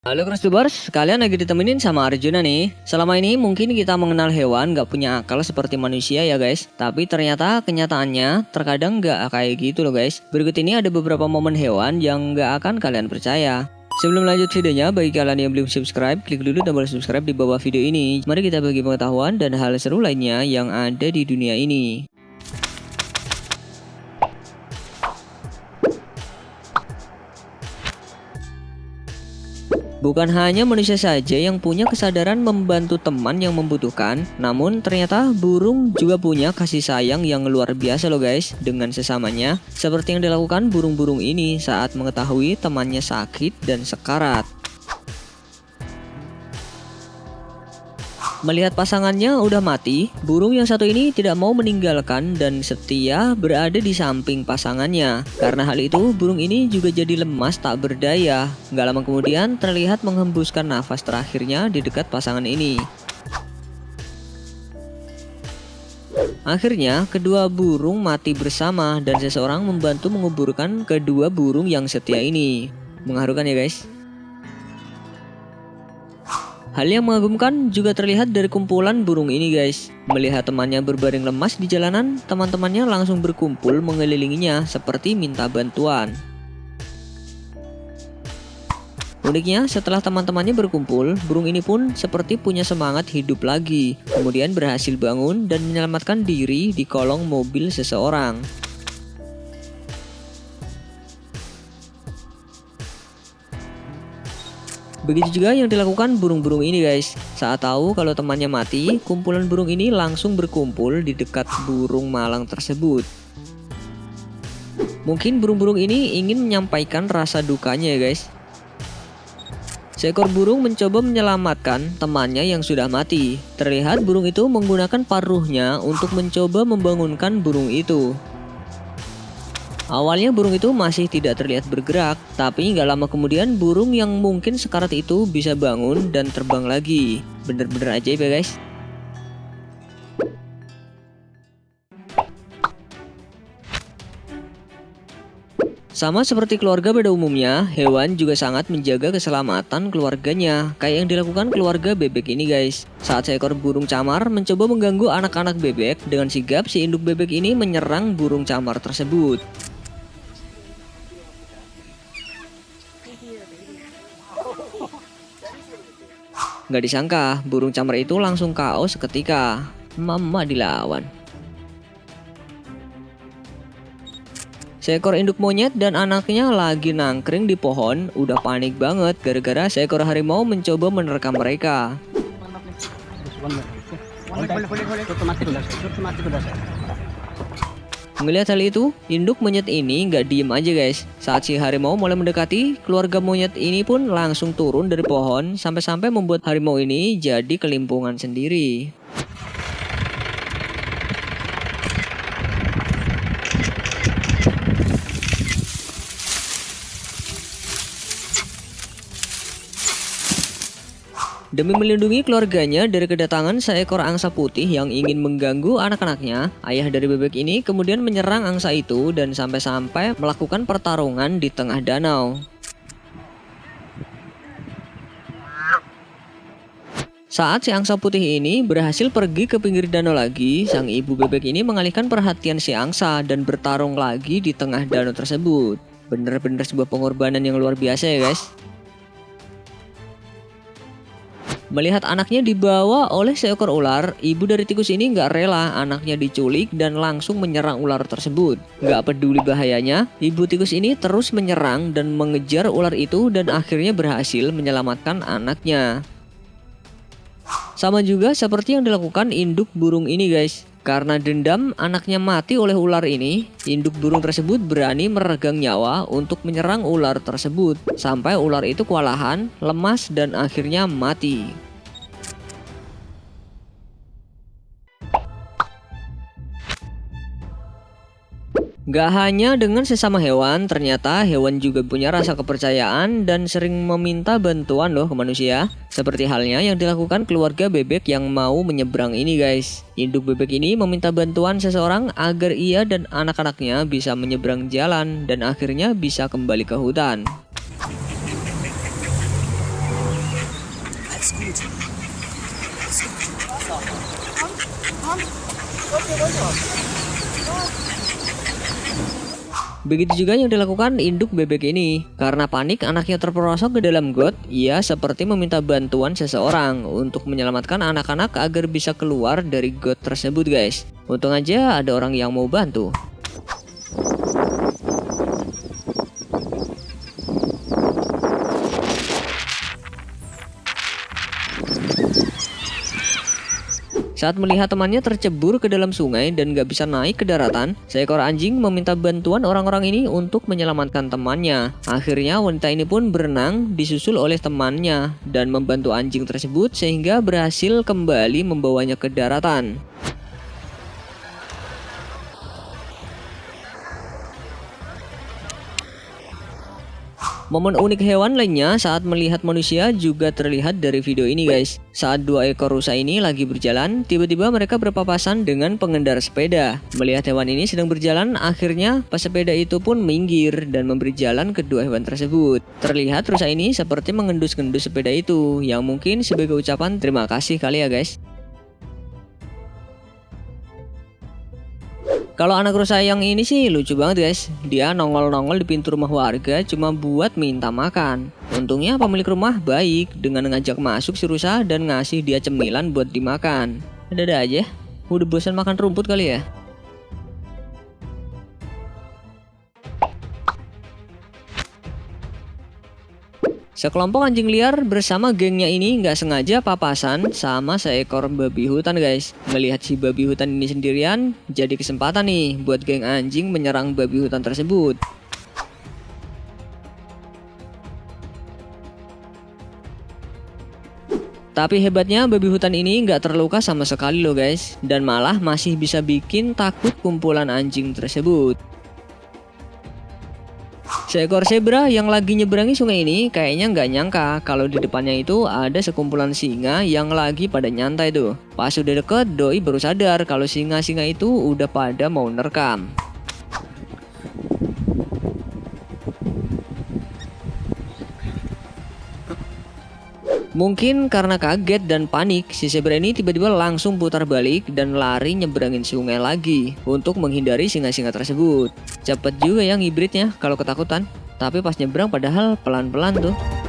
Halo Crossbars, kalian lagi ditemenin sama Arjuna nih. Selama ini mungkin kita mengenal hewan gak punya akal seperti manusia ya guys. Tapi ternyata kenyataannya terkadang gak kayak gitu loh guys. Berikut ini ada beberapa momen hewan yang gak akan kalian percaya. Sebelum lanjut videonya, bagi kalian yang belum subscribe, klik dulu tombol subscribe di bawah video ini. Mari kita bagi pengetahuan dan hal seru lainnya yang ada di dunia ini. Bukan hanya manusia saja yang punya kesadaran membantu teman yang membutuhkan, namun ternyata burung juga punya kasih sayang yang luar biasa loh guys dengan sesamanya, seperti yang dilakukan burung-burung ini saat mengetahui temannya sakit dan sekarat. Melihat pasangannya udah mati, burung yang satu ini tidak mau meninggalkan dan setia berada di samping pasangannya. Karena hal itu, burung ini juga jadi lemas tak berdaya. Gak lama kemudian terlihat menghembuskan nafas terakhirnya di dekat pasangan ini. Akhirnya, kedua burung mati bersama dan seseorang membantu menguburkan kedua burung yang setia ini. Mengharukan ya guys. Hal yang mengagumkan juga terlihat dari kumpulan burung ini guys. Melihat temannya berbaring lemas di jalanan, teman-temannya langsung berkumpul mengelilinginya seperti minta bantuan. Uniknya, setelah teman-temannya berkumpul, burung ini pun seperti punya semangat hidup lagi. Kemudian berhasil bangun dan menyelamatkan diri di kolong mobil seseorang. Begitu juga yang dilakukan burung-burung ini guys. Saat tahu kalau temannya mati, kumpulan burung ini langsung berkumpul di dekat burung malang tersebut. Mungkin burung-burung ini ingin menyampaikan rasa dukanya ya guys. Seekor burung mencoba menyelamatkan temannya yang sudah mati. Terlihat burung itu menggunakan paruhnya untuk mencoba membangunkan burung itu. Awalnya burung itu masih tidak terlihat bergerak, tapi gak lama kemudian burung yang mungkin sekarat itu bisa bangun dan terbang lagi. Bener-bener ajaib ya guys. Sama seperti keluarga pada umumnya, hewan juga sangat menjaga keselamatan keluarganya, kayak yang dilakukan keluarga bebek ini guys. Saat seekor burung camar mencoba mengganggu anak-anak bebek, dengan sigap si induk bebek ini menyerang burung camar tersebut. Gak disangka, burung camar itu langsung KO seketika. Mama dilawan. Seekor induk monyet dan anaknya lagi nangkring di pohon, udah panik banget gara-gara seekor harimau mencoba menerkam mereka. Melihat hal itu, induk monyet ini nggak diem aja guys. Saat si harimau mulai mendekati, keluarga monyet ini pun langsung turun dari pohon sampai-sampai membuat harimau ini jadi kelimpungan sendiri. Demi melindungi keluarganya dari kedatangan seekor angsa putih yang ingin mengganggu anak-anaknya, ayah dari bebek ini kemudian menyerang angsa itu dan sampai-sampai melakukan pertarungan di tengah danau. Saat si angsa putih ini berhasil pergi ke pinggir danau lagi, sang ibu bebek ini mengalihkan perhatian si angsa dan bertarung lagi di tengah danau tersebut. Bener-bener sebuah pengorbanan yang luar biasa ya guys. Melihat anaknya dibawa oleh seekor ular, ibu dari tikus ini nggak rela anaknya diculik dan langsung menyerang ular tersebut. Nggak peduli bahayanya, ibu tikus ini terus menyerang dan mengejar ular itu dan akhirnya berhasil menyelamatkan anaknya. Sama juga seperti yang dilakukan induk burung ini guys. Karena dendam anaknya mati oleh ular ini, induk burung tersebut berani meregang nyawa untuk menyerang ular tersebut. Sampai ular itu kewalahan, lemas dan akhirnya mati. Gak hanya dengan sesama hewan, ternyata hewan juga punya rasa kepercayaan dan sering meminta bantuan loh ke manusia. Seperti halnya yang dilakukan keluarga bebek yang mau menyeberang ini guys. Induk bebek ini meminta bantuan seseorang agar ia dan anak-anaknya bisa menyeberang jalan dan akhirnya bisa kembali ke hutan. Begitu juga yang dilakukan induk bebek ini. Karena panik anaknya terperosok ke dalam got, ia seperti meminta bantuan seseorang untuk menyelamatkan anak-anak agar bisa keluar dari got tersebut guys. Untung aja ada orang yang mau bantu. Saat melihat temannya tercebur ke dalam sungai dan gak bisa naik ke daratan, seekor anjing meminta bantuan orang-orang ini untuk menyelamatkan temannya. Akhirnya wanita ini pun berenang disusul oleh temannya dan membantu anjing tersebut sehingga berhasil kembali membawanya ke daratan. Momen unik hewan lainnya saat melihat manusia juga terlihat dari video ini guys. Saat dua ekor rusa ini lagi berjalan, tiba-tiba mereka berpapasan dengan pengendara sepeda. Melihat hewan ini sedang berjalan, akhirnya pesepeda itu pun minggir dan memberi jalan kedua hewan tersebut. Terlihat rusa ini seperti mengendus-endus sepeda itu, yang mungkin sebagai ucapan terima kasih kali ya guys. Kalau anak rusa yang ini sih lucu banget guys. Dia nongol-nongol di pintu rumah warga cuma buat minta makan. Untungnya pemilik rumah baik dengan ngajak masuk si rusa dan ngasih dia cemilan buat dimakan. Ada-ada aja, udah bosan makan rumput kali ya. Sekelompok anjing liar bersama gengnya ini nggak sengaja papasan sama seekor babi hutan guys. Melihat si babi hutan ini sendirian, jadi kesempatan nih buat geng anjing menyerang babi hutan tersebut. Tapi hebatnya babi hutan ini nggak terluka sama sekali loh guys. Dan malah masih bisa bikin takut kumpulan anjing tersebut. Seekor zebra yang lagi nyeberangi sungai ini kayaknya nggak nyangka kalau di depannya itu ada sekumpulan singa yang lagi pada nyantai tuh. Pas udah deket, doi baru sadar kalau singa-singa itu udah pada mau nerkam. Mungkin karena kaget dan panik, si zebra ini tiba-tiba langsung putar balik dan lari nyeberangin sungai lagi untuk menghindari singa-singa tersebut. Cepet juga yang hibridnya kalau ketakutan, tapi pas nyebrang padahal pelan-pelan tuh.